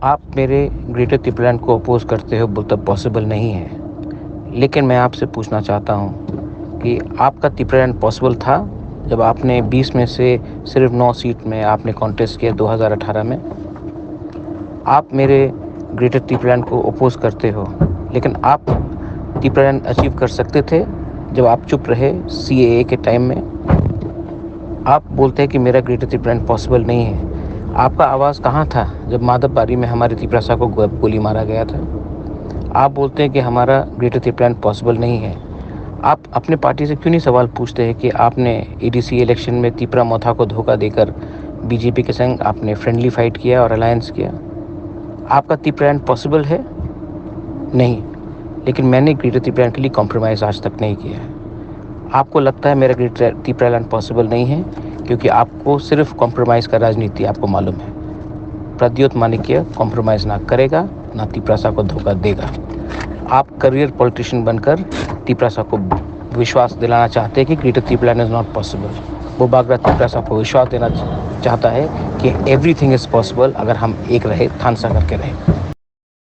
आप मेरे ग्रेटर त्रिपुरालैंड को अपोज करते हो बोलते पॉसिबल नहीं है, लेकिन मैं आपसे पूछना चाहता हूँ कि आपका त्रिपुरालैंड पॉसिबल था जब आपने 20 में से सिर्फ 9 सीट में आपने कॉन्टेस्ट किया 2018 में। आप मेरे ग्रेटर त्रिपुरालैंड को अपोज करते हो, लेकिन आप त्रिपुरालैंड अचीव कर सकते थे जब आप चुप रहे CAA के टाइम में। आप बोलते हैं कि मेरा ग्रेटर त्रिपुरालैंड पॉसिबल नहीं है। आपका आवाज़ कहाँ था जब माधवबारी में हमारे त्रिपुरा को गोली मारा गया था? आप बोलते हैं कि हमारा ग्रेटर त्रिपुरालैंड पॉसिबल नहीं है। आप अपने पार्टी से क्यों नहीं सवाल पूछते हैं कि आपने ADC इलेक्शन में त्रिपुरा मोथा को धोखा देकर BJP के संग आपने फ्रेंडली फाइट किया और अलायंस किया? आपका त्रिपुरालैंड पॉसिबल है? नहीं, लेकिन मैंने ग्रेटर त्रिपुरालैंड के लिए कॉम्प्रोमाइज़ आज तक नहीं किया है। आपको लगता है मेरा ग्रेटर त्रिपुरालैंड पॉसिबल नहीं है क्योंकि आपको सिर्फ कॉम्प्रोमाइज़ का राजनीति आपको मालूम है। प्रद्योत माणिक्य कॉम्प्रोमाइज़ ना करेगा, ना त्रिपुरा को धोखा देगा। आप करियर पॉलिटिशियन बनकर त्रिपुरा को विश्वास दिलाना चाहते हैं कि greater Tripuraland is not possible. वो बागरा त्रिपुरा को विश्वास देना चाहता है कि एवरीथिंग इज़ पॉसिबल अगर हम एक रहे, थानसा करके रहे।